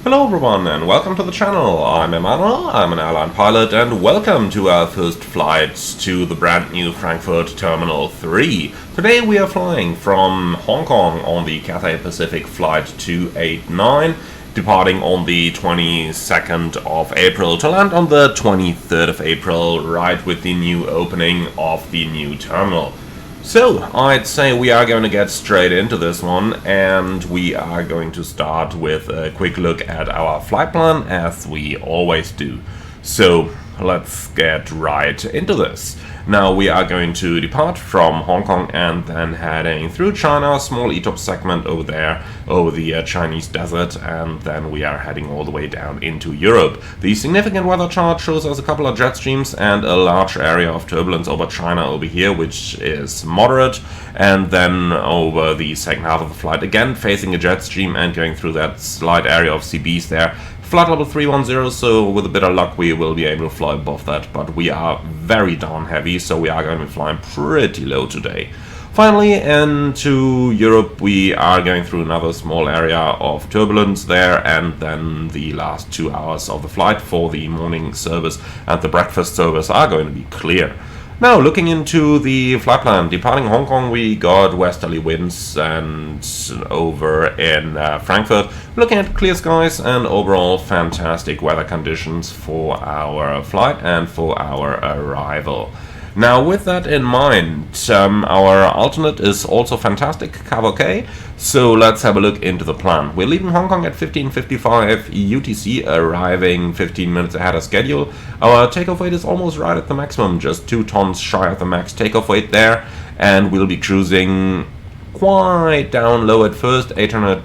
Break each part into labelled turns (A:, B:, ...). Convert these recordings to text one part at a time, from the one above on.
A: Hello everyone and welcome to the channel. I'm Emmanuel, I'm an airline pilot, and welcome to our first flight to the brand new Frankfurt Terminal 3. Today we are flying from Hong Kong on the Cathay Pacific Flight 289, departing on the 22nd of April to land on the 23rd of April, right with the new opening of the new terminal. So, I'd say we are going to get straight into this one, and we are going to start with a quick look at our flight plan, as we always do. So, let's get right into this. Now, we are going to depart from Hong Kong and then heading through China, small ETOP segment over there, over the Chinese desert, and then we are heading all the way down into Europe. The significant weather chart shows us a couple of jet streams and a large area of turbulence over China over here, which is moderate, and then over the second half of the flight, again facing a jet stream and going through that slight area of CBs there. Flight level 310, so with a bit of luck we will be able to fly above that, but we are very down heavy, so we are going to be flying pretty low today. Finally, into Europe, we are going through another small area of turbulence there, and then the last 2 hours of the flight for the morning service and the breakfast service are going to be clear. Now, looking into the flight plan, departing Hong Kong, we got westerly winds, and over in Frankfurt, looking at clear skies and overall fantastic weather conditions for our flight and for our arrival. Now, with that in mind, our alternate is also fantastic, Cathay. So let's have a look into the plan. We're leaving Hong Kong at 15:55 UTC, arriving 15 minutes ahead of schedule. Our takeoff weight is almost right at the maximum, just 2 tons shy of the max takeoff weight there, and we'll be cruising quite down low at first, 800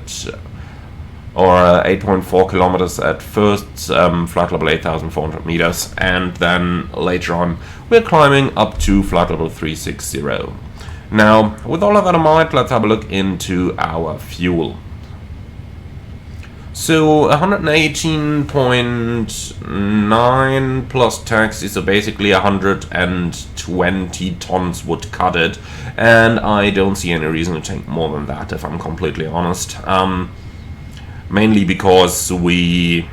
A: or 8.4 kilometers at first, flight level 8,400 meters, and then later on we're climbing up to flight level 360. Now, with all of that in mind, let's have a look into our fuel. So 118.9 plus taxi, so basically 120 tons would cut it, and I don't see any reason to take more than that, if I'm completely honest. Mainly because we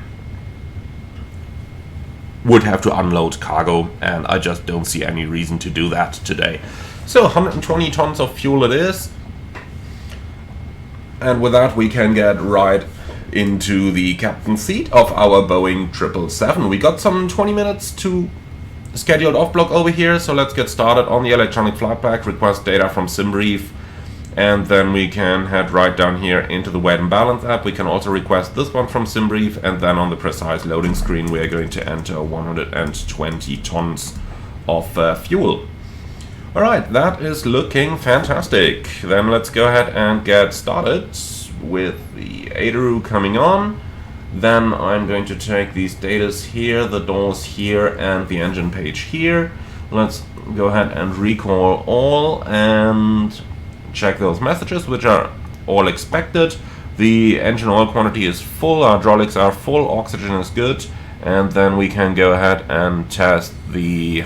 A: would have to unload cargo, and I just don't see any reason to do that today. So 120 tons of fuel it is, and with that we can get right into the captain's seat of our Boeing 777. We got some 20 minutes to scheduled off block over here, so let's get started on the electronic flight pack, request data from SimBrief, and then we can head right down here into the weight and balance app. We can also request this one from SimBrief, and then on the precise loading screen we are going to enter 120 tons of fuel. Alright, that is looking fantastic. Then let's go ahead and get started with the ADRU coming on. Then I'm going to take these datas here, the doors here, and the engine page here. Let's go ahead and recall all and check those messages, which are all expected. The engine oil quantity is full, our hydraulics are full, oxygen is good, and then we can go ahead and test the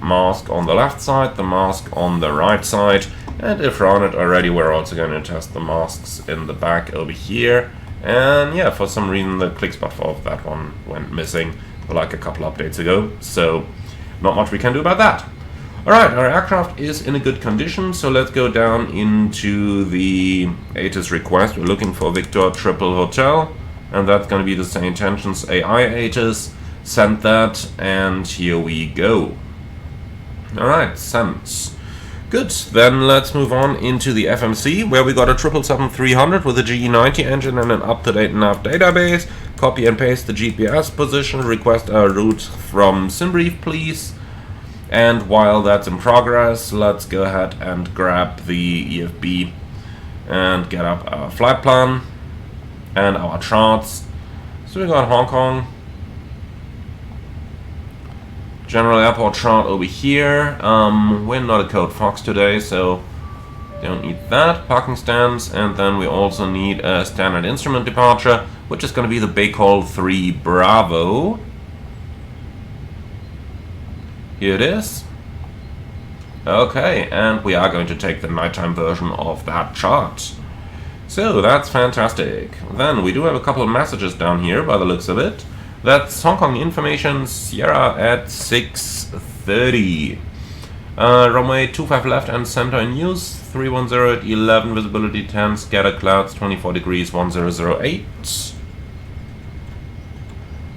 A: mask on the left side, the mask on the right side, and if we're on it already, we're also going to test the masks in the back over here. And yeah, for some reason the click spot for that one went missing like a couple updates ago, so not much we can do about that. Alright, our aircraft is in a good condition, so let's go down into the ATIS request. We're looking for Victor Triple Hotel, and that's going to be the St. Intentions AI ATIS. Send that, and here we go. Alright, sent. Good, then let's move on into the FMC, where we got a 777-300 with a GE90 engine and an up-to-date nav database. Copy and paste the GPS position, request a route from SimBrief, please. And while that's in progress, let's go ahead and grab the EFB and get up our flight plan and our charts. So we got Hong Kong, General Airport chart over here. We're not a code Fox today, so don't need that. Parking stands, and then we also need a standard instrument departure, which is going to be the Baycall 3 Bravo. Here it is. Okay, and we are going to take the nighttime version of that chart. So that's fantastic. Then we do have a couple of messages down here by the looks of it. That's Hong Kong information, Sierra at 6:30. Runway 25 left and center in use, 310 at 11, visibility 10, scatter clouds 24 degrees, 1008.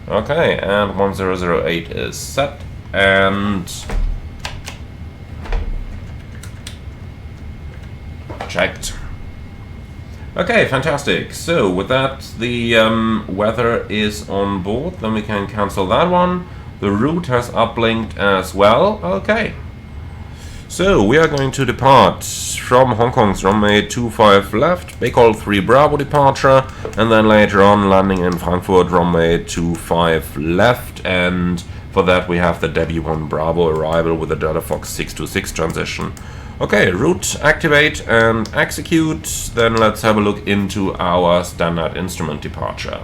A: Okay, and 1008 is set, and checked. Okay, fantastic. So with that, the weather is on board. Then we can cancel that one. The route has uplinked as well. Okay. So we are going to depart from Hong Kong's runway 25 left, Baikal 3 Bravo departure, and then later on landing in Frankfurt runway 25 left, and for that we have the Debbie 1 Bravo arrival with the Delta Fox 626 transition. Okay, route activate and execute. Then let's have a look into our standard instrument departure.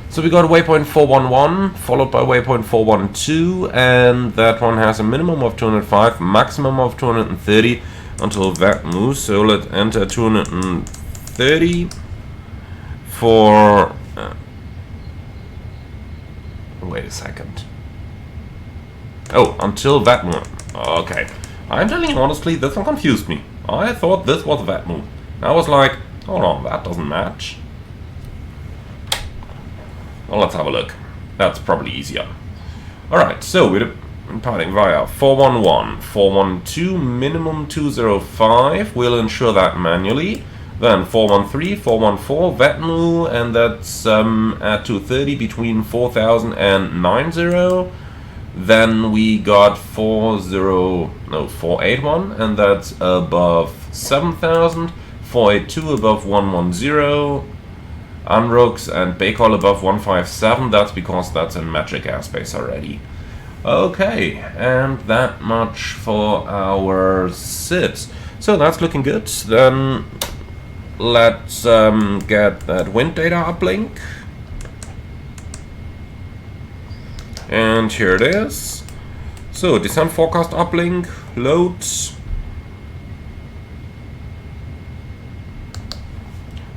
A: So we got waypoint 411, followed by waypoint 412, and that one has a minimum of 205, maximum of 230 until that moves. So let's enter 230 for... wait a second. Oh, until that one. Okay. I'm telling you honestly, this one confused me. I thought this was that move. I was like, hold on, that doesn't match. Well, let's have a look. That's probably easier. Alright, so we're departing via 411, 412, minimum 205. We'll ensure that manually. Then 413, 414, Vetmu, and that's at 230 between 4000 and 90. Then we got 481, and that's above 7000. 482 above 110. Unrooks and Baikal above 157. That's because that's in metric airspace already. Okay, and that much for our SIDs. So that's looking good. Then let's get that wind data uplink. And here it is. So descent forecast uplink, loads.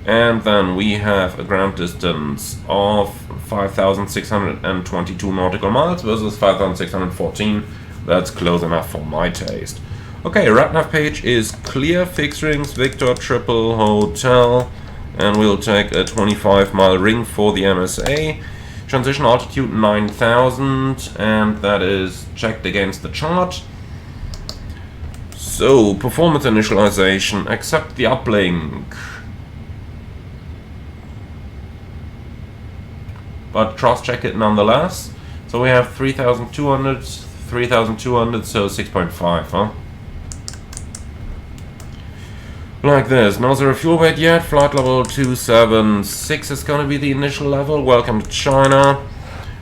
A: And then we have a ground distance of 5,622 nautical miles versus 5,614. That's close enough for my taste. Okay, RadNav page is clear. Fixed rings, Victor, Triple, Hotel. And we'll take a 25-mile ring for the MSA. Transition altitude 9,000, and that is checked against the chart. So, performance initialization, accept the uplink. But cross-check it nonetheless. So we have 3,200, 3,200, so 6.5, huh? Like this. No zero fuel weight yet. Flight level 276 is going to be the initial level. Welcome to China.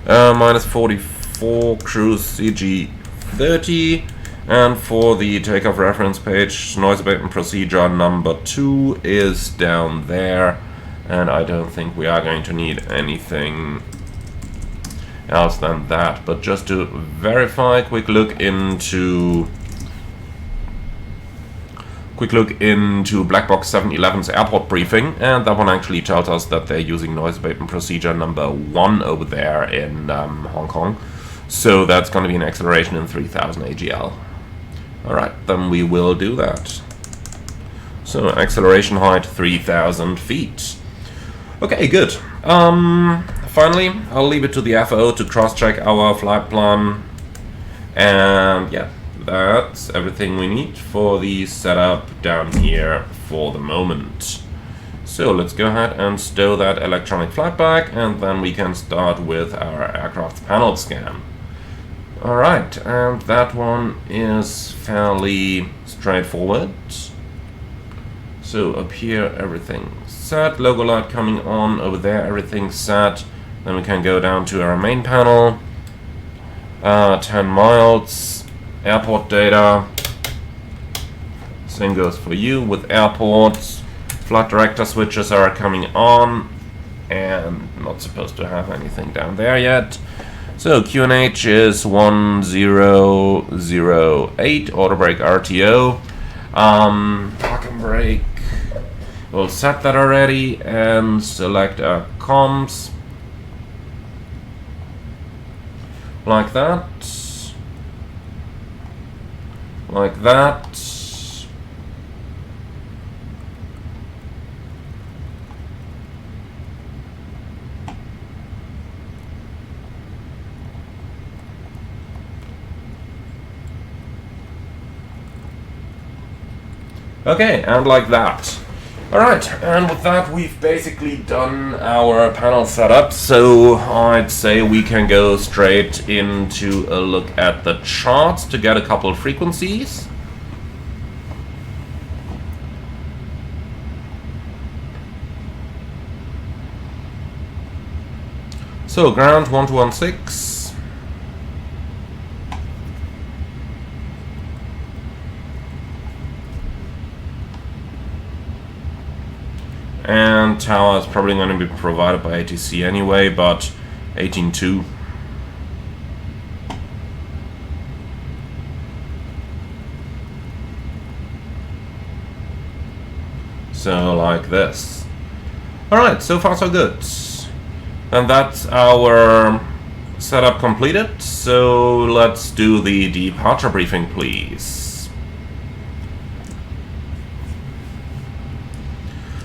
A: Minus 44, cruise CG 30. And for the takeoff reference page, noise abatement procedure number 2 is down there. And I don't think we are going to need anything else than that. But just to verify, quick look into Black Box 711's airport briefing, and that one actually tells us that they're using noise abatement procedure number 1 over there in Hong Kong. So that's going to be an acceleration in 3000 AGL. Alright, then we will do that. So acceleration height 3000 feet. Okay, good. Finally, I'll leave it to the FO to cross-check our flight plan. And yeah, that's everything we need for the setup down here for the moment. So let's go ahead and stow that electronic flight bag, and then we can start with our aircraft panel scan. Alright, and that one is fairly straightforward. So up here everything's set, logo light coming on, over there everything's set. Then we can go down to our main panel. 10 miles, airport data. Same goes for you with airports. Flight director switches are coming on, and not supposed to have anything down there yet. So QNH is 1008, auto brake RTO. Park and brake We'll set that already and select our comms. Like that. Like that. Okay, and like that. Alright, and with that we've basically done our panel setup, so I'd say we can go straight into a look at the charts to get a couple of frequencies. So ground 1216. And tower is probably going to be provided by ATC anyway, but 18.2. So like this. Alright, so far so good. And that's our setup completed. So let's do the departure briefing, please.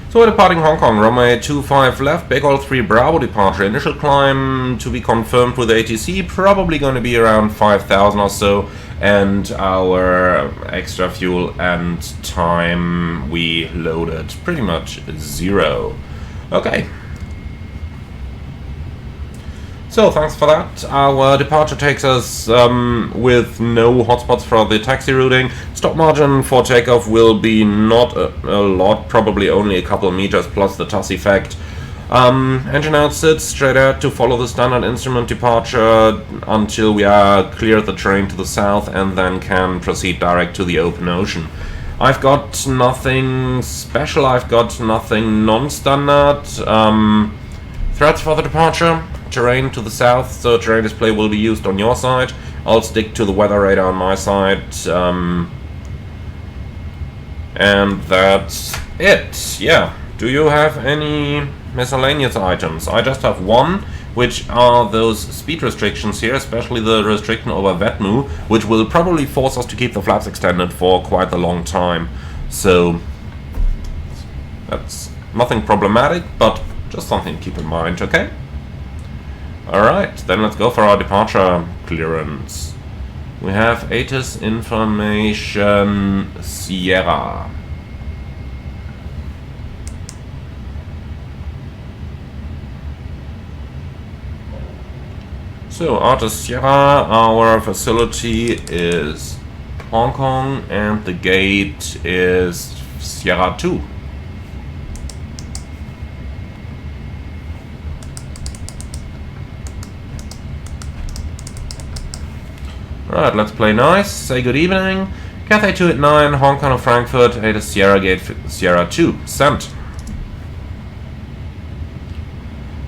A: So we're departing Hong Kong, runway 25 left, Bakeall 3 Bravo departure. Initial climb to be confirmed with ATC, probably going to be around 5,000 or so. And our extra fuel and time we loaded pretty much 0. Okay. So thanks for that. Our departure takes us with no hotspots for the taxi routing. Stop margin for takeoff will be not a lot, probably only a couple of meters plus the TUS effect. Engine out sits straight out to follow the standard instrument departure until we are clear of the terrain to the south and then can proceed direct to the open ocean. I've got nothing special, I've got nothing non-standard. Threats for the departure. Terrain to the south, so terrain display will be used on your side. I'll stick to the weather radar on my side. And that's it. Yeah. Do you have any miscellaneous items? I just have one, which are those speed restrictions here, especially the restriction over VETMU, which will probably force us to keep the flaps extended for quite a long time. So that's nothing problematic, but just something to keep in mind, okay? Alright, then let's go for our departure clearance. We have ATIS information Sierra. So, ATIS Sierra, our facility is Hong Kong and the gate is Sierra 2. Alright, let's play nice, say good evening. Cathay 289, Hong Kong of Frankfurt, ATIS Sierra Gate Sierra 2, sent.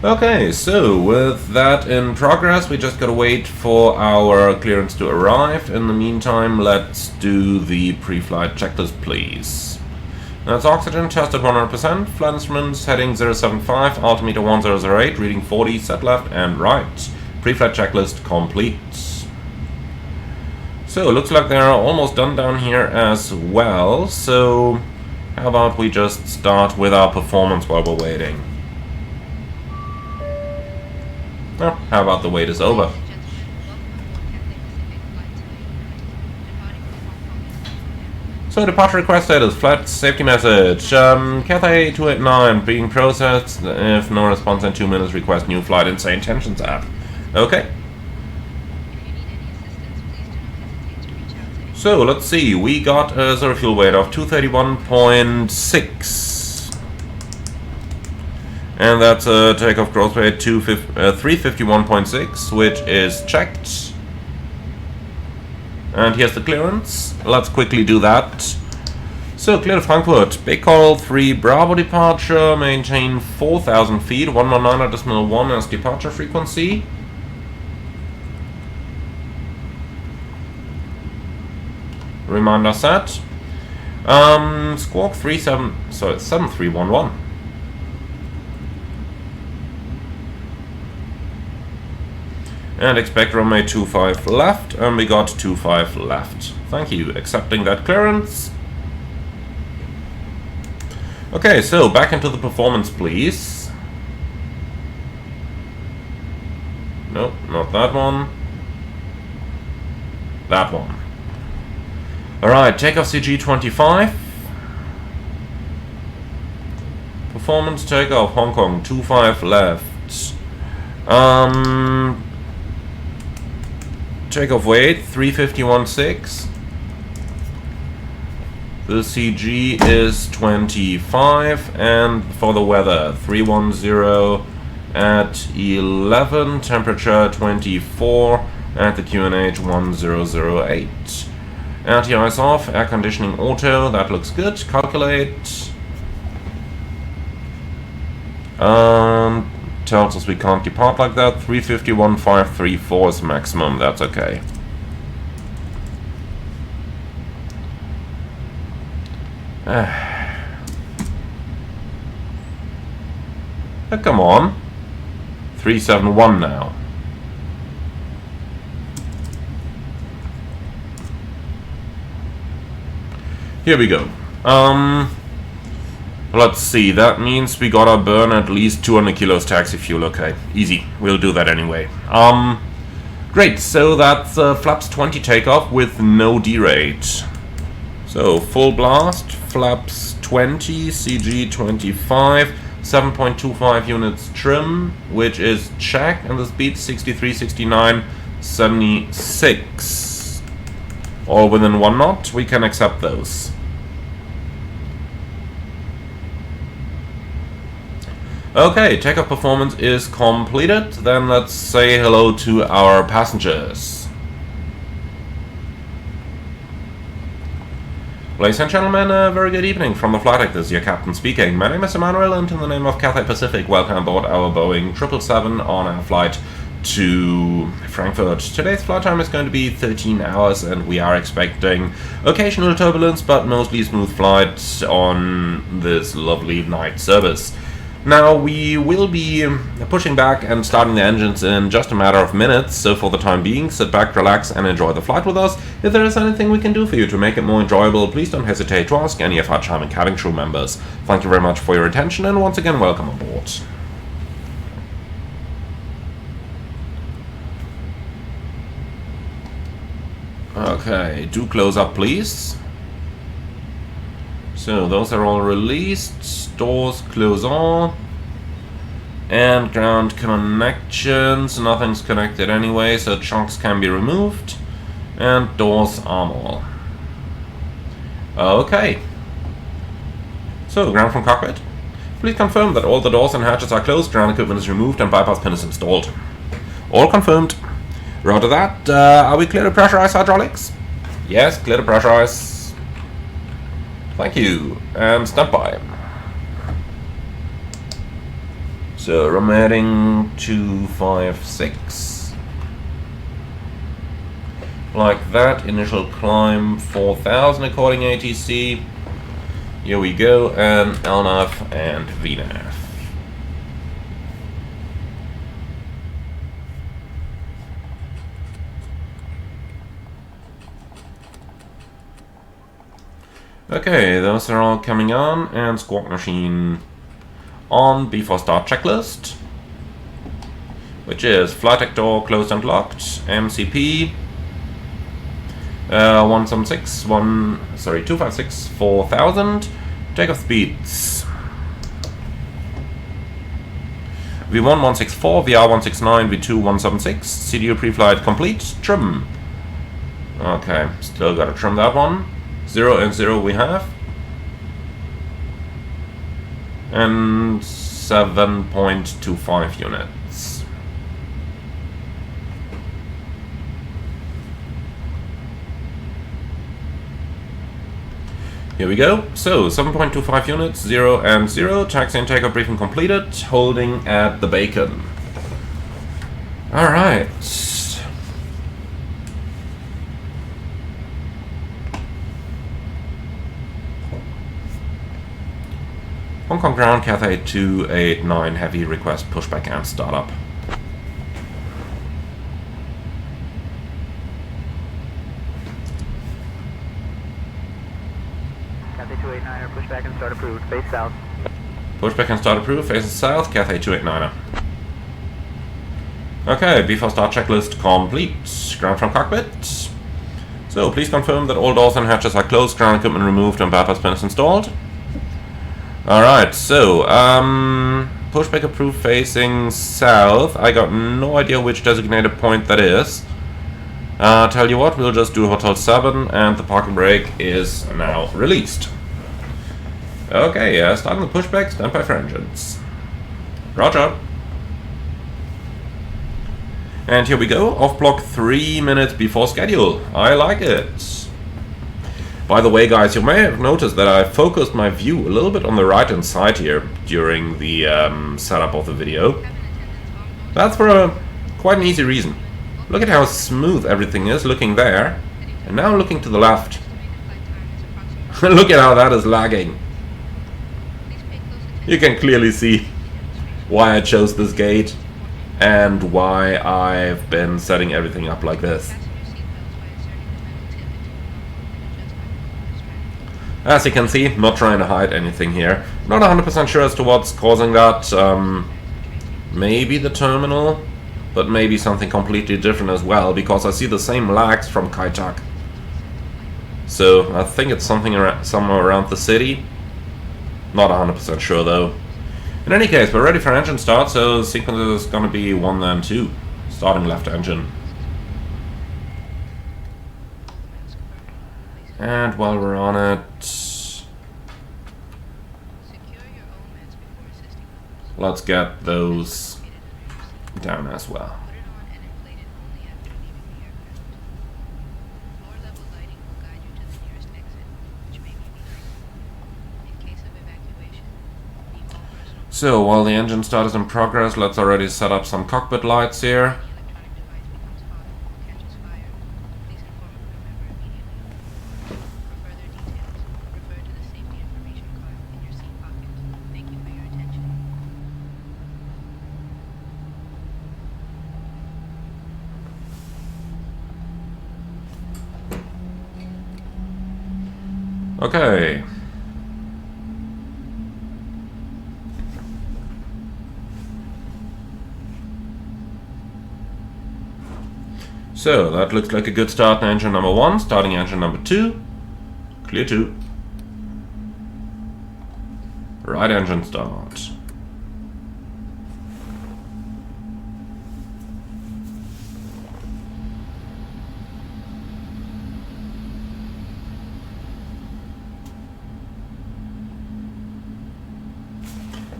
A: Okay, so with that in progress, we just gotta wait for our clearance to arrive. In the meantime, let's do the pre-flight checklist, please. That's oxygen, tested 100%, flight instruments, heading 075, altimeter 1008, reading 40, set left and right. Pre-flight checklist complete. So, looks like they're almost done down here as well, so how about we just start with our performance while we're waiting. Oh, how about the wait is over? So, departure request status, flight safety message. Cathay 289 being processed. If no response in 2 minutes, request new flight insane tensions app. Okay. So, let's see, we got a zero fuel weight of 231.6. And that's a takeoff gross weight 351.6, which is checked. And here's the clearance. Let's quickly do that. So, clear to Frankfurt. Bakeall 3 Bravo departure, maintain 4,000 feet, 119.1 as departure frequency. Reminder set. Squawk 37, so it's 7311. And expect runway 25 left, and we got 25 left. Thank you, accepting that clearance. Okay, so back into the performance, please. Nope, not that one. That one. Alright, takeoff CG25. Performance takeoff Hong Kong 25 left. Takeoff weight 351.6. The CG is 25, and for the weather 310 at 11, temperature 24, at the QNH 1008. RTIs off, air conditioning auto, that looks good. Calculate. Tells us we can't depart like that. 351.534 is maximum, that's okay. Come on. 371 now. Here we go. Let's see, that means we gotta burn at least 200 kilos taxi fuel. Okay, easy. We'll do that anyway. Great, so that's flaps 20 takeoff with no derate. So, full blast, flaps 20, CG 25, 7.25 units trim, which is check, and the speed 63, 69, 76. All within 1 knot, we can accept those. Okay, takeoff performance is completed. Then let's say hello to our passengers. Ladies and gentlemen, a very good evening from the flight deck. This is your captain speaking. My name is Emmanuel, and in the name of Cathay Pacific, welcome aboard our Boeing 777 on our flight to Frankfurt. Today's flight time is going to be 13 hours, and we are expecting occasional turbulence, but mostly smooth flight on this lovely night service. Now, we will be pushing back and starting the engines in just a matter of minutes, so for the time being, sit back, relax, and enjoy the flight with us. If there is anything we can do for you to make it more enjoyable, please don't hesitate to ask any of our charming cabin crew members. Thank you very much for your attention, and once again, welcome aboard. Okay, do close up, please. So, those are all released. Doors close all. And ground connections. Nothing's connected anyway, so chunks can be removed. And doors arm all. Okay. So, ground from cockpit. Please confirm that all the doors and hatches are closed, ground equipment is removed, and bypass pin is installed. All confirmed. Roger that. Are we clear to pressurize hydraulics? Yes, clear to pressurize. Thank you. And stand by. So, runway heading 256. Like that. Initial climb 4000 according ATC. Here we go. And LNAV and VNAV. Okay, those are all coming on, and squawk machine on before start checklist, which is flight deck door closed and locked, MCP 256 4000, takeoff speeds V1 164, VR 169, V2 176, CDU pre-flight complete, trim. Okay, still gotta trim that one. 0 and 0 we have. And 7.25 units. Here we go. So 7.25 units, 0 and 0. Taxi and takeoff briefing completed. Holding at the bacon. Alright. Hong Kong ground, Cathay 289 heavy, request pushback and startup.
B: Cathay 289er, pushback and start approved, face south.
A: Pushback and start approved, faces south, Cathay 289er. Okay, before start checklist complete. Ground from cockpit. So, please confirm that all doors and hatches are closed, ground equipment removed, and bypass pin is installed. Alright, so, pushback approved facing south. I got no idea which designated point that is. Tell you what, we'll just do Hotel 7, and the parking brake is now released. Okay, starting the pushback, stand by for engines. Roger. And here we go, off block 3 minutes before schedule. I like it. By the way, guys, you may have noticed that I focused my view a little bit on the right hand side here during the setup of the video. That's for quite an easy reason. Look at how smooth everything is looking there, and now looking to the left. Look at how that is lagging. You can clearly see why I chose this gate and why I've been setting everything up like this. As you can see, not trying to hide anything here. Not 100% sure as to what's causing that. Maybe the terminal, but maybe something completely different as well, because I see the same lags from Kai-Tak. So I think it's something somewhere around the city. Not 100% sure though. In any case, we're ready for engine start, so the sequence is going to be 1 then 2. Starting left engine. And while we're on it, let's get those down as well. So, while the engine start is in progress, let's already set up some cockpit lights here. Okay. So, that looks like a good start in engine number 1, starting engine number 2, clear 2. Right engine start.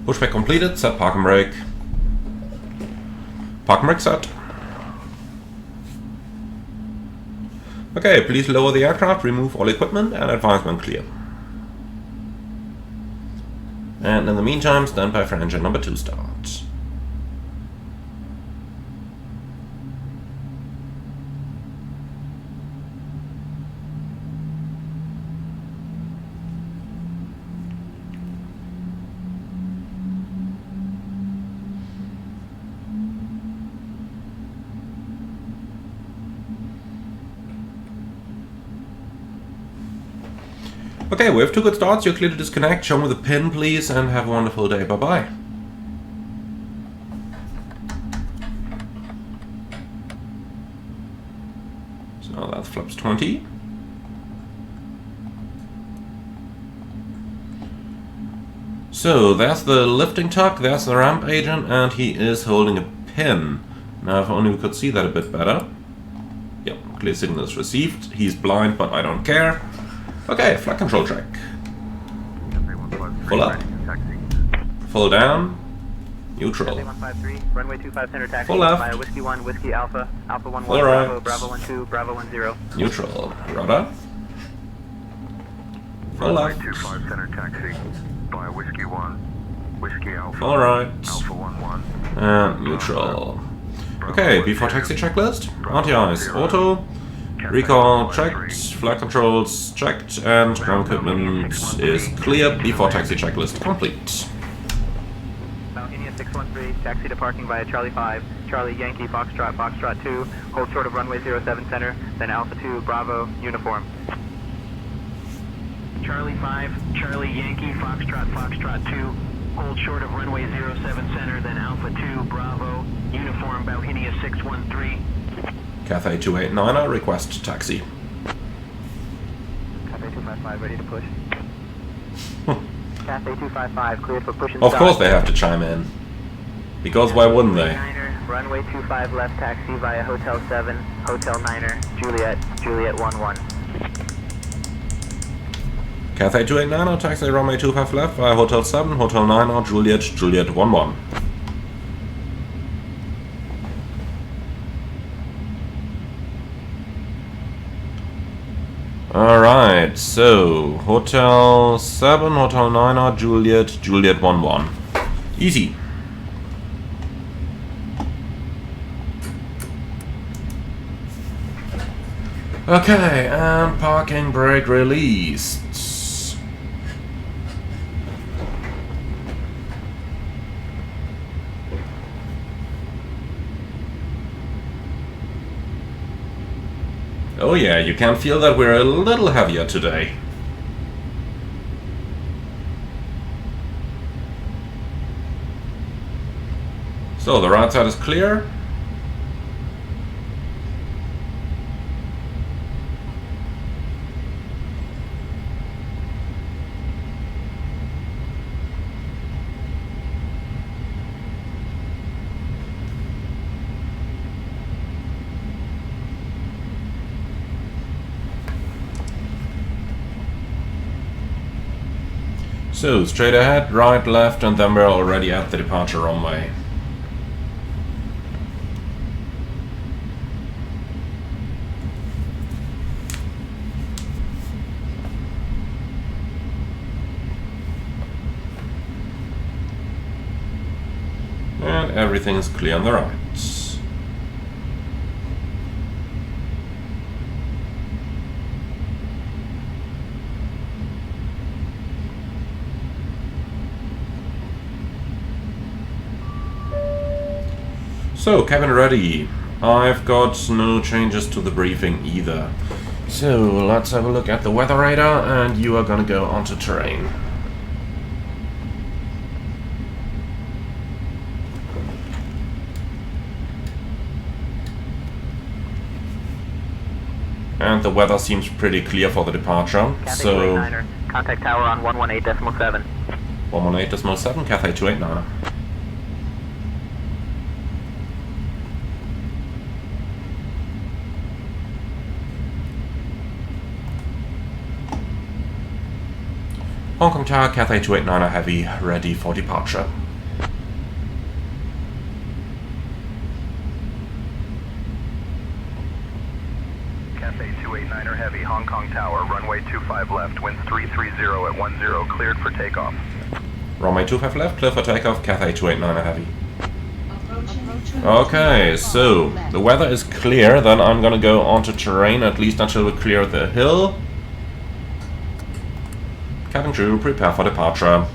A: Pushback completed, set parking brake. Parking brake set. Okay, please lower the aircraft, remove all equipment, and advise when clear. And in the meantime, stand by for engine number 2 start. Okay, we have 2 good starts. You're clear to disconnect. Show me the pin, please, and have a wonderful day. Bye-bye. So that's flaps 20. So there's the lifting tuck, there's the ramp agent, and he is holding a pin. Now, if only we could see that a bit better. Yep, clear signal is received. He's blind, but I don't care. Okay, flight control check. Full up. Full down. Neutral.
B: Runway 25 center taxi.
A: Full left.
B: Via Whiskey 1, Whiskey Alpha, Alpha 1
A: Full
B: 1,
A: right.
B: Bravo, Bravo 1 2, Bravo 1 0.
A: Neutral. Rudder. Full left.
C: 25 center taxi. Via Whiskey 1, Whiskey Alpha.
A: Full right.
C: Alpha 1 1.
A: And neutral. Okay, before taxi checklist. RTIs. Auto. Recall checked, flight controls checked, and ground equipment is clear. Before taxi checklist complete.
B: Mountaineer 613, taxi to parking via Charlie 5, Charlie Yankee Foxtrot, Foxtrot 2, hold short of runway 07 center, then Alpha 2, Bravo, uniform.
D: Charlie 5, Charlie Yankee Foxtrot, Foxtrot 2, hold short of runway 07 center, then Alpha 2, Bravo, uniform, Bauhinia 613.
A: Cathay 289er, request taxi.
B: Cathay 255, ready to push. Cathay 255, cleared for push and
A: Of
B: stop.
A: course they have to chime in. Because why wouldn't they?
B: Niner, runway 25 left taxi via Hotel 7, Hotel Niner, Juliet, Juliet 11.
A: Cathay 289er, taxi runway 25 left via Hotel 7, Hotel 9er, Juliet, Juliet 11. Alright, so Hotel 7, Hotel 9er, Juliet, Juliet 11. Easy. Okay, and parking brake released. Oh yeah, you can feel that we're a little heavier today. So the right side is clear. So, straight ahead, right, left, and then we're already at the departure runway. And everything is clear on the right. So, cabin ready. I've got no changes to the briefing either. So, let's have a look at the weather radar, and you are gonna go onto terrain. And the weather seems pretty clear for the departure,
B: Cathay
A: so
B: 289er, contact tower on 118.7.
A: 118.7, Cathay 289er. Hong Kong Tower, Cathay 289er Heavy, ready for departure.
C: Cathay 289er Heavy, Hong Kong Tower, runway 25 left, winds 330 at 10, cleared for takeoff.
A: Runway 25 left, clear for takeoff, Cathay 289er Heavy. Okay, so the weather is clear, then I'm gonna go onto terrain, at least until we clear the hill. Cabin crew, prepare for departure.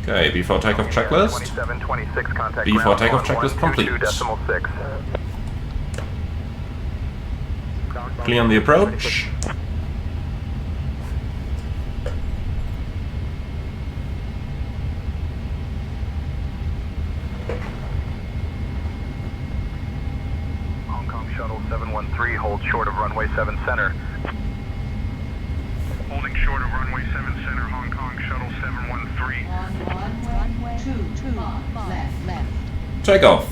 A: Okay, before takeoff checklist.
C: 2726, contact
A: Before
C: ground
A: takeoff
C: on
A: checklist complete.
C: 122.6.
A: Clear on the approach.
C: Hong Kong Shuttle 713, hold short of runway 7 center. Holding short of runway 7 center, Hong Kong Shuttle 713.
E: Runway 22 left.
A: Takeoff.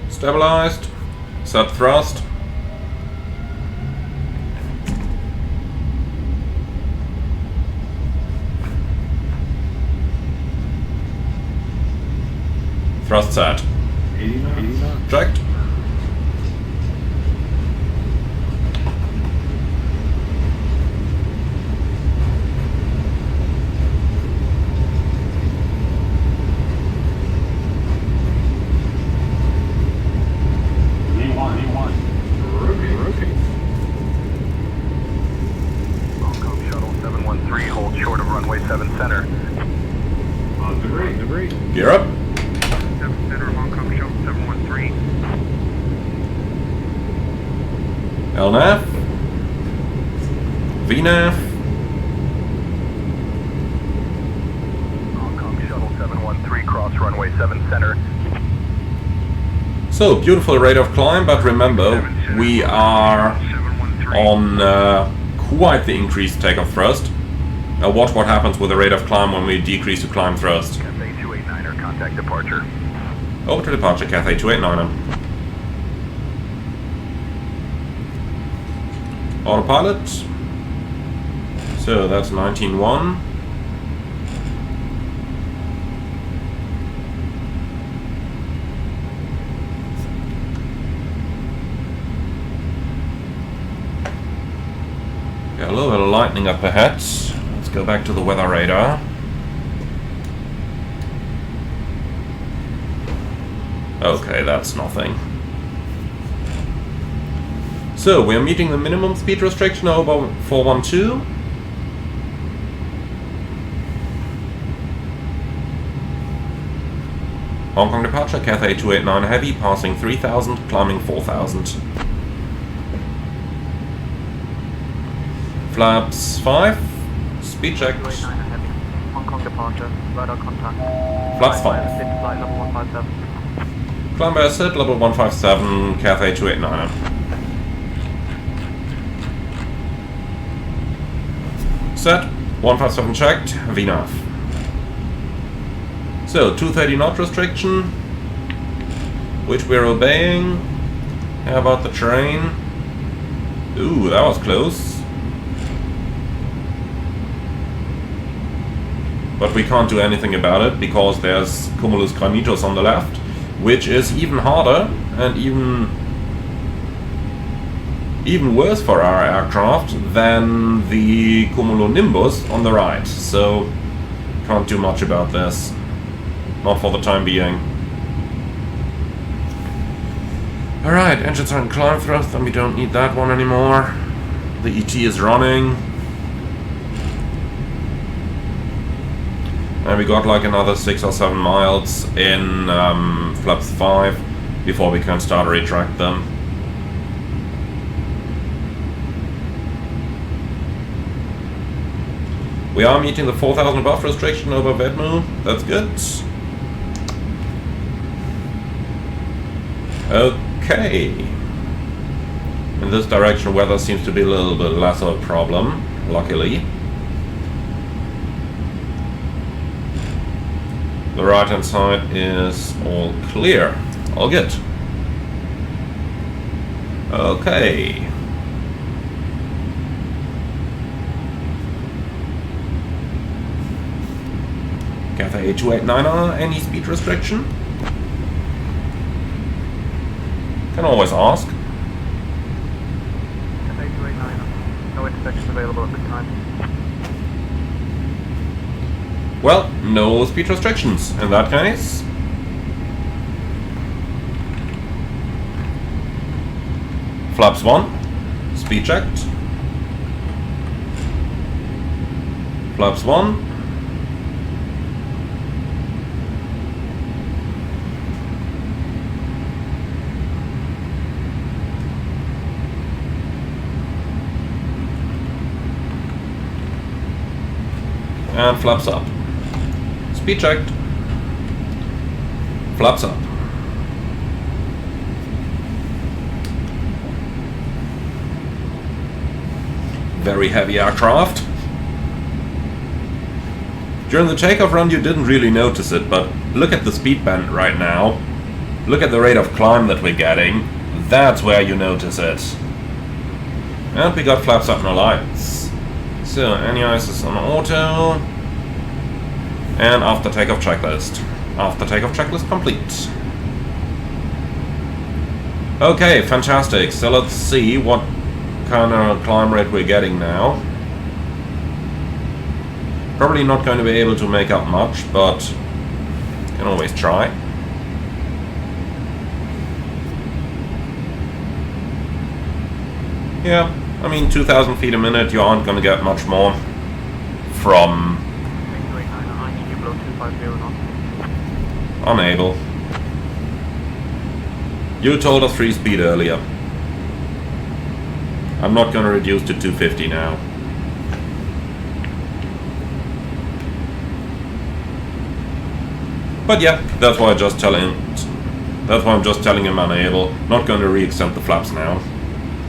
A: Stabilized. Set thrust. Thrust set.
F: 89.
A: Checked. LNAV, VNAV,
C: Hong Kong Shuttle 713, cross runway 7 center.
A: So, beautiful rate of climb, but remember, we are on quite the increased takeoff thrust. Now watch what happens with the rate of climb when we decrease the climb thrust.
C: Cathay 289er, contact departure.
A: Over to departure, Cathay 289er. Autopilot. So that's 19.1. Got a little bit of lightning up ahead. Let's go back to the weather radar. Okay, that's nothing. So, we're meeting the minimum speed restriction over 412. Hong Kong departure, Cathay 289 heavy, passing 3000, climbing 4000. Flaps 5, speed check.
B: 289 heavy. Hong Kong departure. Radar contact.
A: Flaps 5.
B: Flight level 157.
A: Climb by set, level 157, Cathay 289. Set, 157 checked, VNAV. So, 230 knot restriction, which we're obeying. How about the terrain? Ooh, that was close. But we can't do anything about it because there's cumulus granitos on the left, which is even harder and even worse for our aircraft than the cumulonimbus on the right. So can't do much about this, not for the time being. Alright, engines are in climb thrust, and we don't need that one anymore. The ET is running. And we got like another 6 or 7 miles in flaps 5 before we can start to retract them. We are meeting the 4000 above restriction over Vedmu. That's good. Okay. In this direction, weather seems to be a little bit less of a problem, luckily. The right hand side is all clear. All good. Okay. Cathay 289er, any speed restriction? Can always ask.
B: Cathay 289. No intersection available at this time.
A: Well, no speed restrictions in that case. Flaps 1, speed checked. Flaps 1. And flaps up. Speed checked. Flaps up. Very heavy aircraft. During the takeoff run you didn't really notice it, but look at the speed band right now. Look at the rate of climb that we're getting. That's where you notice it. And we got flaps up, no lights. So, anti-ice is on auto. And after takeoff checklist. After takeoff checklist complete. Okay, fantastic. So let's see what kind of climb rate we're getting now. Probably not going to be able to make up much, but can always try. Yeah, I mean 2,000 feet a minute, you aren't going to get much more from unable. You told us 3 speed earlier. I'm not going to reduce to 250 now. But yeah, that's why I'm just telling him unable. Not going to re-extend the flaps now,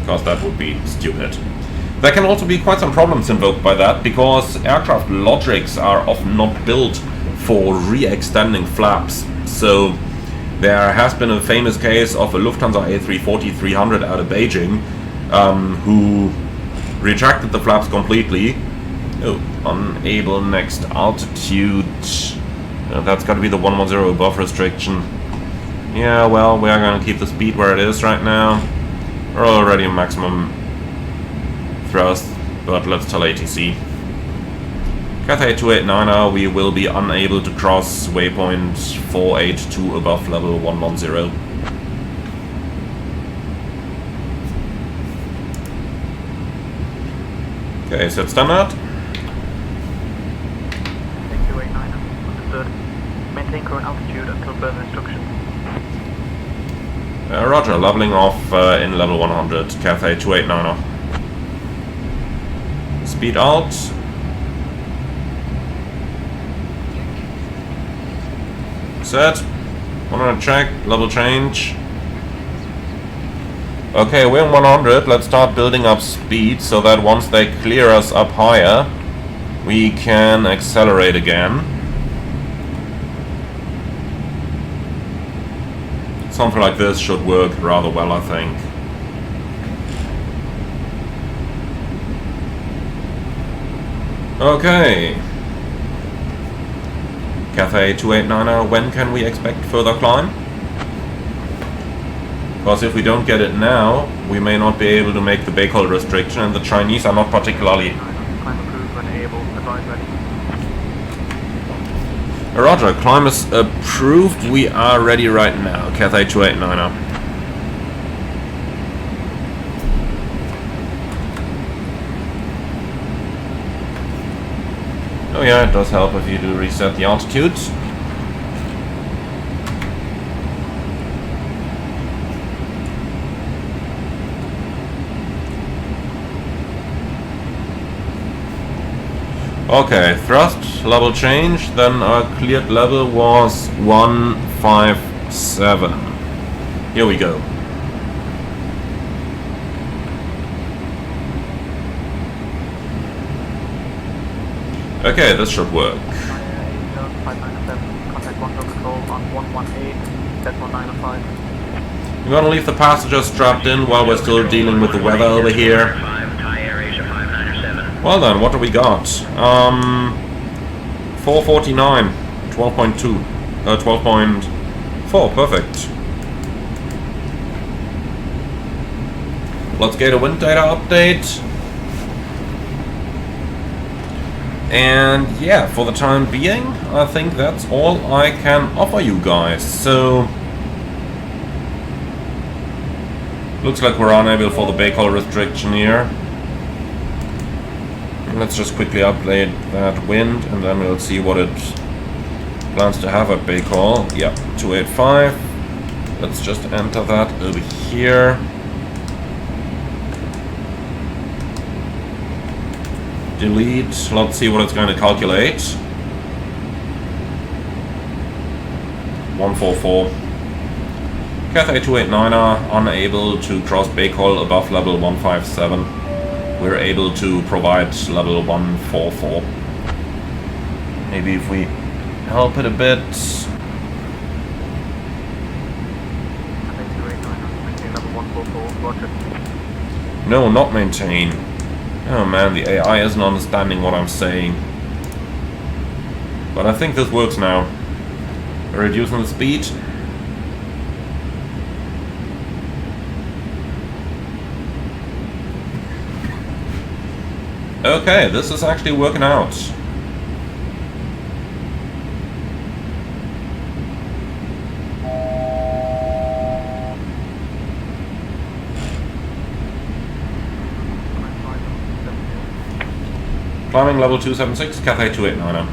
A: because that would be stupid. There can also be quite some problems invoked by that, because aircraft logics are often not built for re-extending flaps. So there has been a famous case of a Lufthansa A340-300 out of Beijing, who retracted the flaps completely. Oh, unable next altitude. That's got to be the 110 above restriction. Yeah, well, we are going to keep the speed where it is right now. We're already in maximum thrust, but let's tell ATC. Cathay 289er, we will be unable to cross waypoint 482 above level 110. Okay, set standard.
B: Maintain current altitude until further instructions.
A: Roger, leveling off in level 100, Cathay 289er. Speed out. Set. 100 check, level change. Okay, we're in 100, let's start building up speed so that once they clear us up higher, we can accelerate again. Something like this should work rather well, I think. Okay. Cathay 289er, when can we expect further climb? Because if we don't get it now, we may not be able to make the Baikal restriction, and the Chinese are not particularly...
B: Climb approved when able, advise ready.
A: Roger, climb is approved. We are ready right now. Cathay 289er. Oh yeah, it does help if you do reset the altitude. Okay, thrust level change, then our cleared level was 157. Here we go. Okay, this should work.
B: 597, contact 1 control on 118.905.
A: We're gonna leave the passengers strapped in while we're still dealing with the weather over here. Well then, what do we got? 449, 12.2, 12.4, perfect. Let's get a wind data update. And yeah, for the time being, I think that's all I can offer you guys. So, looks like we're unable for the Baikal restriction here. Let's just quickly update that wind, and then we'll see what it plans to have at Baikal. Yep, 285. Let's just enter that over here. Delete. Let's see what it's going to calculate. 144. Cathay 289er, unable to cross Baikal above level 157. We're able to provide level 144. Maybe if we help it a bit. No, not maintain. Oh man, the AI isn't understanding what I'm saying. But I think this works now. We're reducing the speed. Okay, this is actually working out. Climbing level 276, Cathay 289er.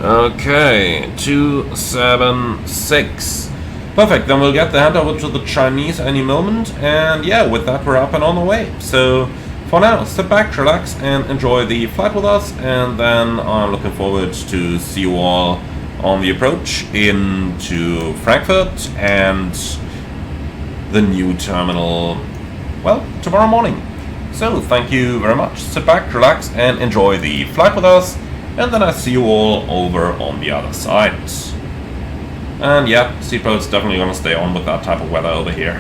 A: Okay, 276. Perfect, then we'll get the handover to the Chinese any moment, and yeah, with that we're up and on the way. So for now, sit back, relax, and enjoy the flight with us, and then I'm looking forward to see you all on the approach into Frankfurt and the new terminal, well, tomorrow morning. So thank you very much, sit back, relax, and enjoy the flight with us, and then I see you all over on the other side. And yeah, seatbelt's definitely gonna stay on with that type of weather over here.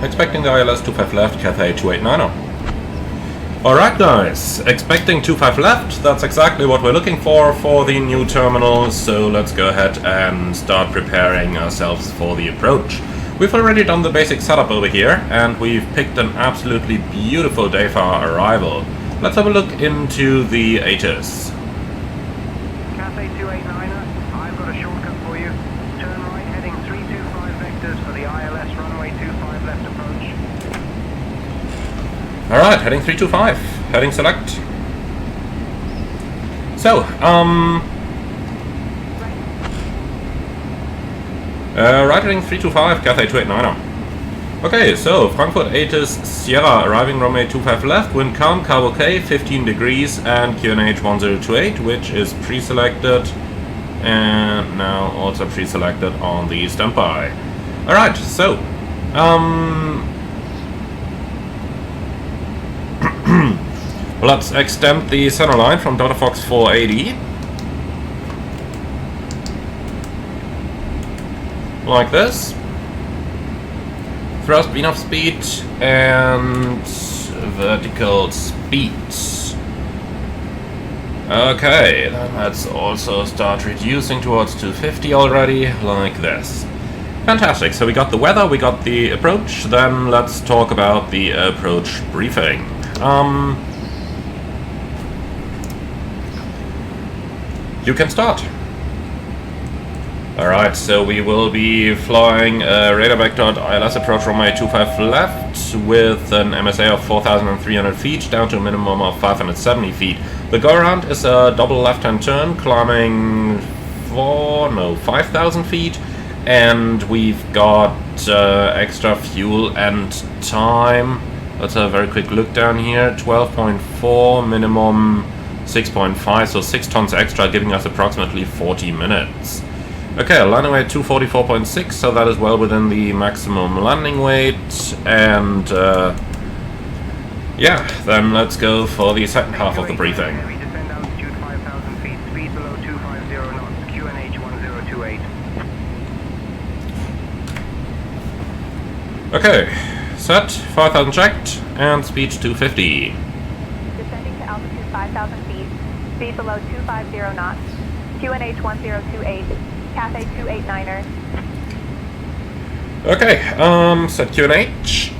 A: Expecting the ILS 25 left, Cathay 289er. Alright guys, expecting 25 left, that's exactly what we're looking for the new terminal, so let's go ahead and start preparing ourselves for the approach. We've already done the basic setup over here, and we've picked an absolutely beautiful day for our arrival. Let's have a look into the Asus.
D: Cathay 289er, I've got a shortcut for you. Turn right heading 325 vectors for the ILS runway 25 left approach.
A: Alright, heading 325, heading select. So, right heading 325, Cathay 289er. Okay, so Frankfurt Asus Sierra, arriving runway 25 left, wind calm, carb okay, 15 degrees, and QNH 1028, which is pre-selected, and now also pre-selected on the standby. Alright, so, let's extend the center line from Delta Fox 480. Like this. Thrust enough speed and vertical speed. Okay, then let's also start reducing towards 250 already, like this. Fantastic, so we got the weather, we got the approach, then let's talk about the approach briefing. You can start. Alright, so we will be flying radar vector ILS approach runway 25 left with an MSA of 4,300 feet down to a minimum of 570 feet. The go around is a double left hand turn climbing 5,000 feet, and we've got extra fuel and time. Let's have a very quick look down here. 12.4, minimum 6.5, so 6 tons extra, giving us approximately 40 minutes. Okay, landing weight 244.6, so that is well within the maximum landing weight. And yeah, then let's go for the second half of the briefing.
D: Heavy descend altitude 5,000 feet, speed below 250 knots, QNH 1028.
A: Okay, set, 5,000 checked, and speed 250.
G: Descending to altitude 5,000 feet, speed below 250 knots, QNH 1028, Cathay 289er.
A: Okay, set QNH.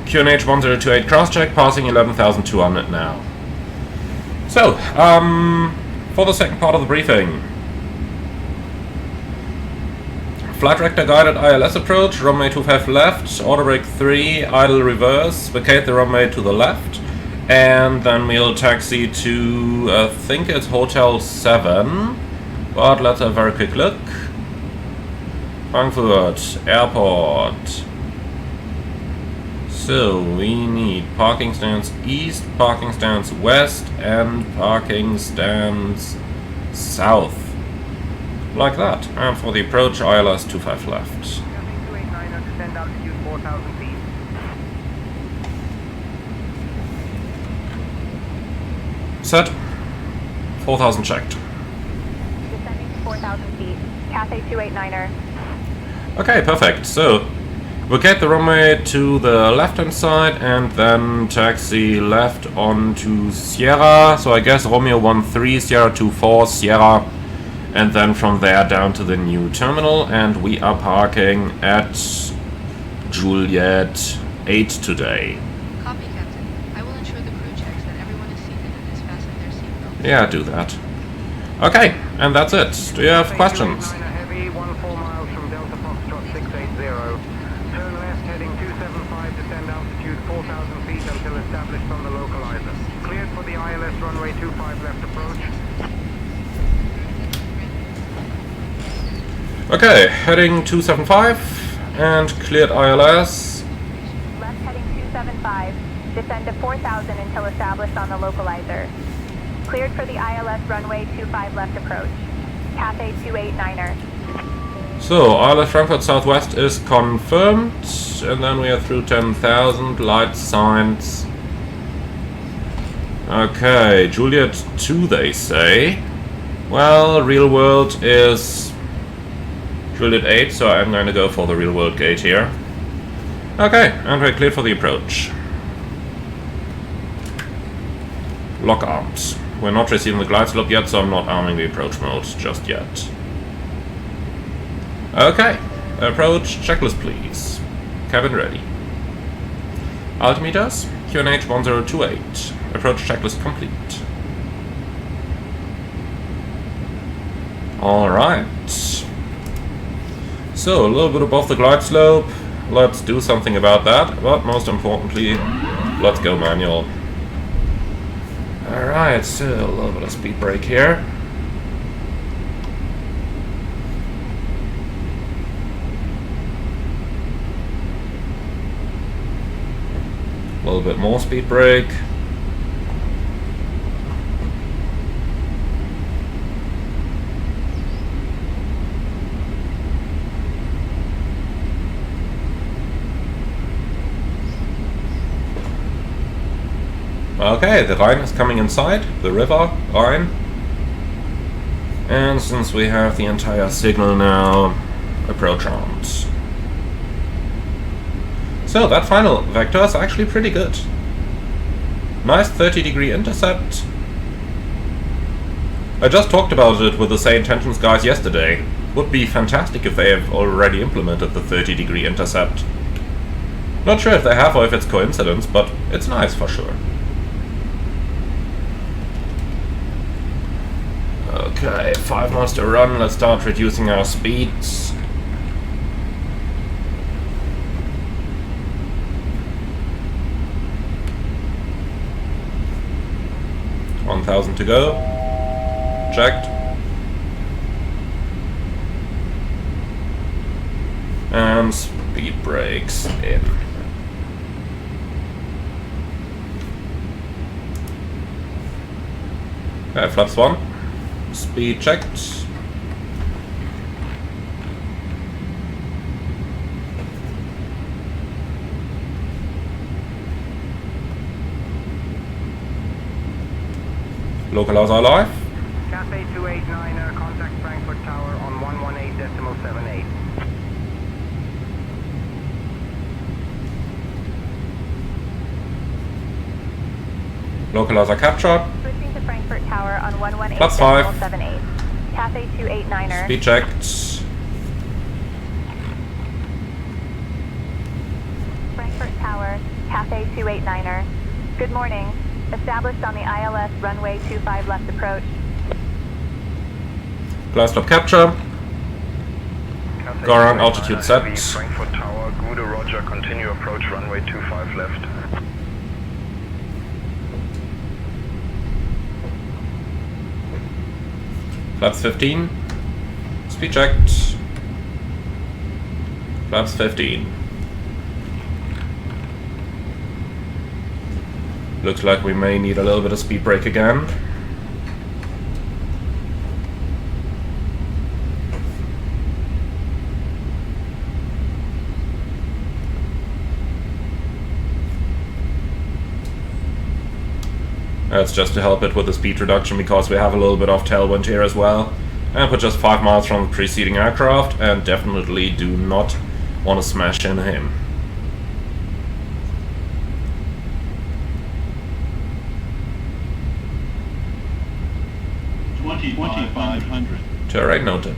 A: QNH 1028 crosscheck, passing 11,200 now. So, for the second part of the briefing. Flight director guided ILS approach, runway 25 left, auto brake 3, idle reverse, vacate the runway to the left, and then we'll taxi to, I think it's Hotel 7, but let's have a very quick look. Frankfurt Airport. So we need parking stands east, parking stands west, and parking stands south. Like that. And for the approach, ILS 25 left.
D: Cathay 289er, descend altitude 4,000 feet.
A: Set. 4,000 checked.
G: Descending to 4,000 feet, Cathay 289er.
A: Okay, perfect. So we'll get the runway to the left-hand side and then taxi left onto Sierra. So I guess Romeo 13, Sierra 24, Sierra. And then from there down to the new terminal. And we are parking at Juliet 8 today.
H: Copy, Captain. I will ensure the crew checks that everyone is seated and has fastened their seatbelts.
A: Yeah, do that. Okay, and that's it. Do you have questions?
D: Heavy, 14 miles from Delta Foxtrot 680. Turn left heading 275, descend altitude 4,000 feet until established on the localizer. Cleared for the ILS runway 25 left approach.
A: Okay, heading 275 and cleared ILS.
G: Left heading 275, descend to 4,000 until established on the localizer. Cleared for the ILS runway 25 left approach, Cathay 289er.
A: So, ILS Frankfurt Southwest is confirmed, and then we are through 10,000, light signs. Okay, Juliet 2 they say. Well, real world is Juliet 8, so I'm going to go for the real world gate here. Okay, and we're cleared for the approach. Lock arms. We're not receiving the glide slope yet, so I'm not arming the approach mode just yet. Okay, approach checklist please. Cabin ready. Altimeters, QNH 1028. Approach checklist complete. Alright. So, a little bit above the glide slope. Let's do something about that, but most importantly, let's go manual. Alright, so a little bit of speed brake here. A little bit more speed brake. Okay, the Rhine is coming inside, the river, Rhine. And since we have the entire signal now, approach arms. So that final vector is actually pretty good. Nice 30-degree intercept. I just talked about it with the Say Intentions guys yesterday. Would be fantastic if they have already implemented the 30-degree intercept. Not sure if they have or if it's coincidence, but it's nice for sure. Okay, 5 miles to run. Let's start reducing our speeds. $1,000 to go. Checked. And speed brakes in. Okay, flaps 1. Speed checked. Localize our life.
D: Cathay 289, contact Frankfurt Tower on 118.78.
A: Localizer capture.
G: Switching to Frankfurt Tower on
A: Plus 5.
G: 118.78. Cathay 289er.
A: Speed checked.
G: Frankfurt Tower, Cathay 289er. Good morning. Established on the ILS runway 25 left approach.
A: Glide stop capture.
C: Cathay
A: Go around
C: 289er
A: altitude set.
C: Heavy, Frankfurt Tower, good roger, continue approach runway 25 left.
A: Flaps 15. Speed checked. Flaps 15. Looks like we may need a little bit of speed brake again. That's just to help it with the speed reduction because we have a little bit of tailwind here as well. And we're just 5 miles from the preceding aircraft and definitely do not want to smash into him. Terrain noted.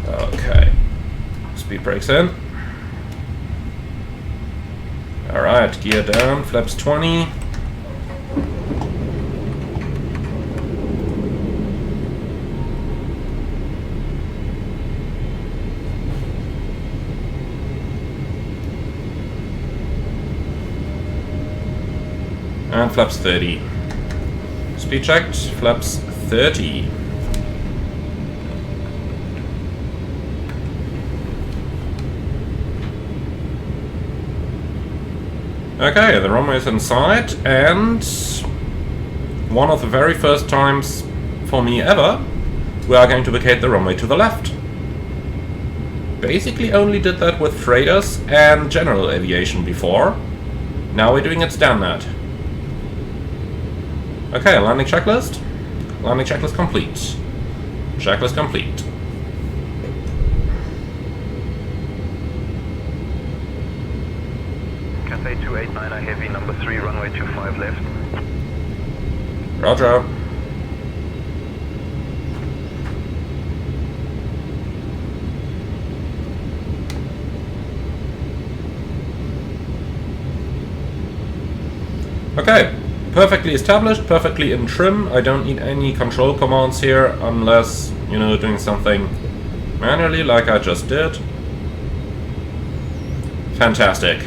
A: Okay. Speed brakes in. Alright, gear down, flaps 20. And flaps 30. Speed checked, flaps 30. Okay, the runway is inside, and one of the very first times for me ever, we are going to vacate the runway to the left. Basically only did that with freighters and general aviation before. Now we're doing it standard. Okay, landing checklist. Landing checklist complete. Checklist complete.
C: Cathay 289er Heavy, number 3, runway 25 left.
A: Roger. Okay. Perfectly established, perfectly in trim. I don't need any control commands here unless, you know, doing something manually like I just did. Fantastic.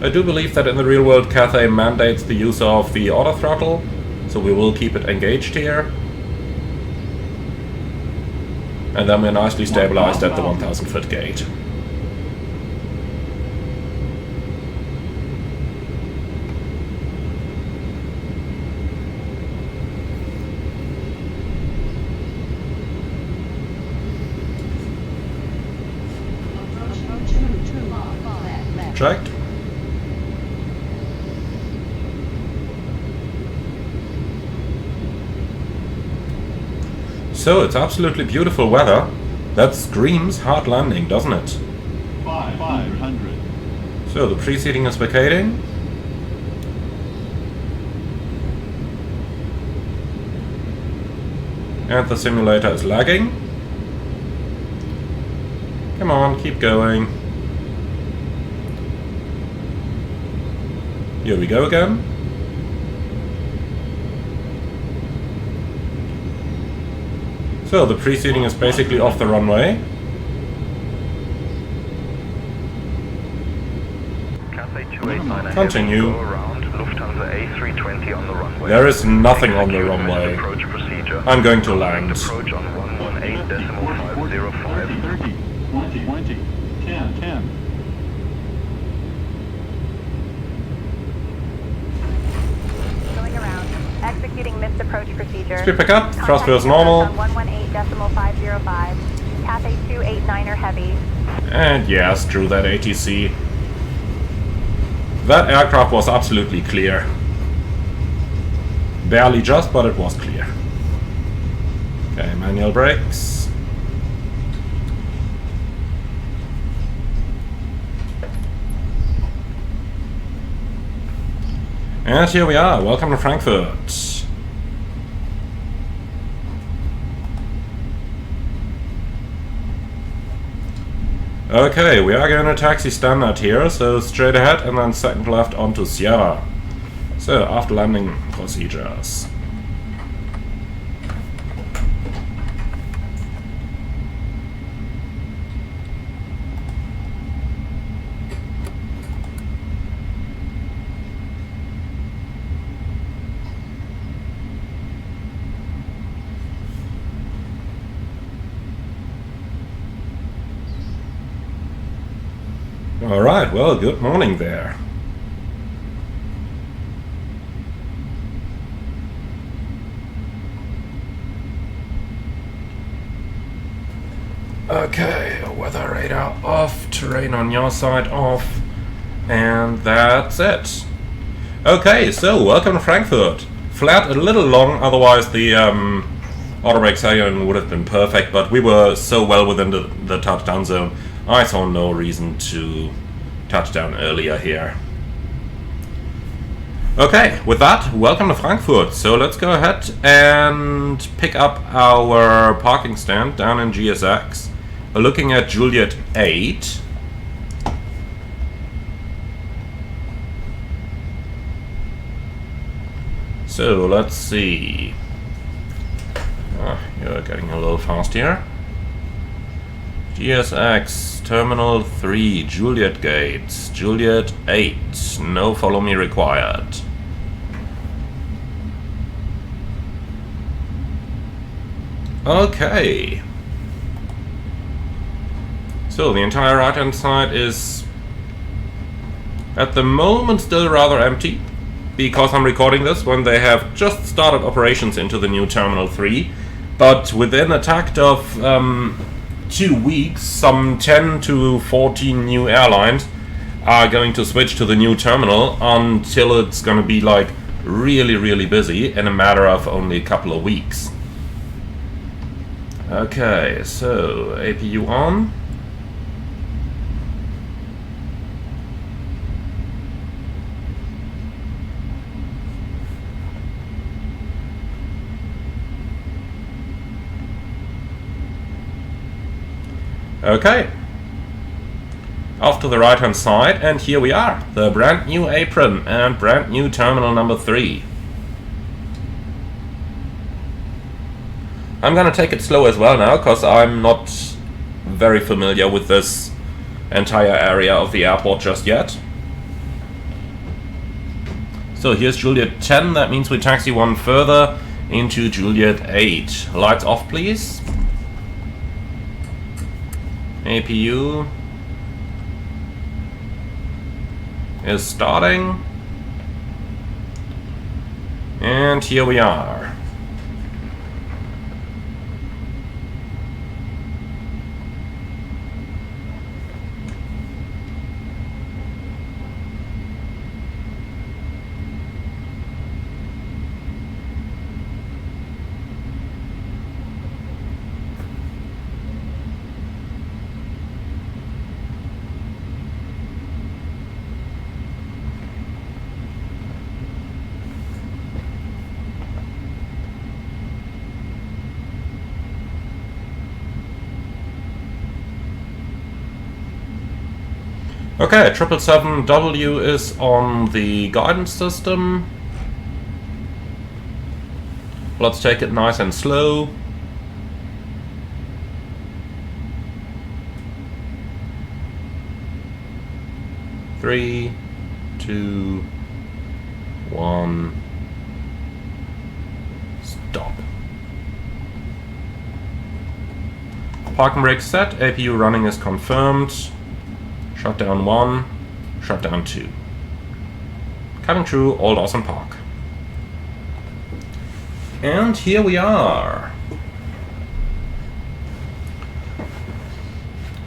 A: I do believe that in the real world Cathay mandates the use of the auto throttle, so we will keep it engaged here. And then we're nicely stabilized at the 1000 foot gate. Checked. So it's absolutely beautiful weather. That screams hard landing, doesn't it?
F: 500.
A: So the preceding is vacating. And the simulator is lagging. Come on, keep going. Here we go again. So the preceding is basically off the runway.
C: Cathay 289
A: Continue.
C: Go around Lufthansa A320 on the runway.
A: There is nothing on the
C: Execute
A: runway.
C: missed approach procedure.
A: I'm going to land.
C: Approach on 118.505.
F: 30, 20, 10.
G: Going around. Executing missed approach procedure.
A: Speed pick up. Thrust goes normal.
G: On 118.505. Cathay 289er heavy.
A: And yeah, screw that ATC. That aircraft was absolutely clear. Barely just, but it was clear. Okay, manual brakes. And here we are. Welcome to Frankfurt. Okay, we are going to taxi standard here, so straight ahead and then second left onto Sierra. So, after landing procedures. Alright, well, good morning there. Okay, weather radar off, terrain on your side off, and that's it. Okay, so welcome to Frankfurt. Flat a little long, otherwise the auto brake siren would have been perfect, but we were so well within the touchdown zone, I saw no reason to touch down earlier here. Okay, with that, welcome to Frankfurt. So let's go ahead and pick up our parking stand down in GSX. We're looking at Juliet 8. So let's see. You're getting a little fast here. GSX, Terminal 3, Juliet Gates, Juliet 8, no follow me required. Okay. So the entire right hand side is at the moment still rather empty, because I'm recording this when they have just started operations into the new Terminal 3, but within a tact of 2 weeks, some 10 to 14 new airlines are going to switch to the new terminal until it's going to be like really busy in a matter of only a couple of weeks. Okay, so APU on. Okay, off to the right hand side, and here we are, the brand new apron and brand new terminal number 3. I'm gonna take it slow as well now, because I'm not very familiar with this entire area of the airport just yet. So here's Juliet 10, that means we taxi one further into Juliet 8. Lights off please. APU is starting, and here we are. Okay, 777W is on the guidance system. Let's take it nice and slow. Three, 2, 1. Stop. Parking brake set. APU running is confirmed. Shutdown 1. Shutdown 2. Coming through Old Awesome Park. And here we are.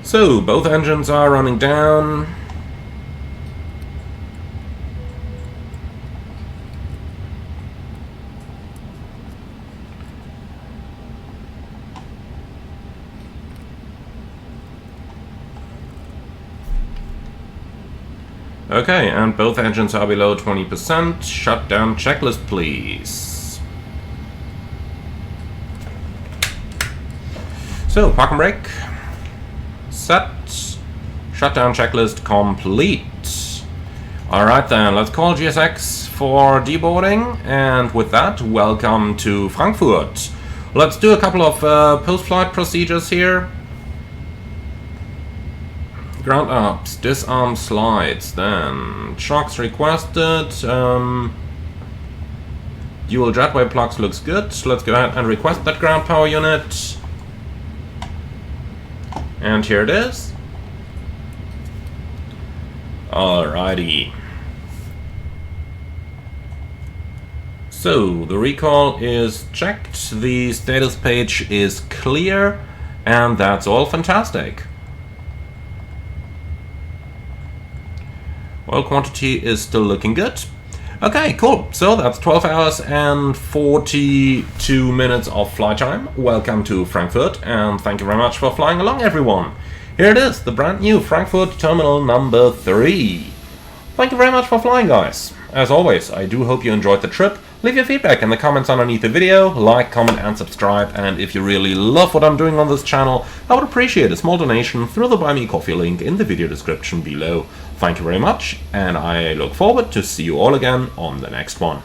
A: So, both engines are running down. Okay, and both engines are below 20%. Shutdown checklist, please. So, park and brake. Set. Shutdown checklist complete. Alright then, let's call GSX for deboarding. And with that, welcome to Frankfurt. Let's do a couple of post-flight procedures here. Ground ups, disarm slides, then shocks requested. Dual jetway plugs looks good. So let's go ahead and request that ground power unit. And here it is. Alrighty. So the recall is checked, the status page is clear, and that's all fantastic. Oil quantity is still looking good. Okay, cool. So that's 12 hours and 42 minutes of flight time. Welcome to Frankfurt, and thank you very much for flying along, everyone. Here it is, the brand new Frankfurt Terminal number 3. Thank you very much for flying, guys. As always, I do hope you enjoyed the trip. Leave your feedback in the comments underneath the video, like, comment and subscribe, and if you really love what I'm doing on this channel, I would appreciate a small donation through the Buy Me Coffee link in the video description below. Thank you very much, and I look forward to see you all again on the next one.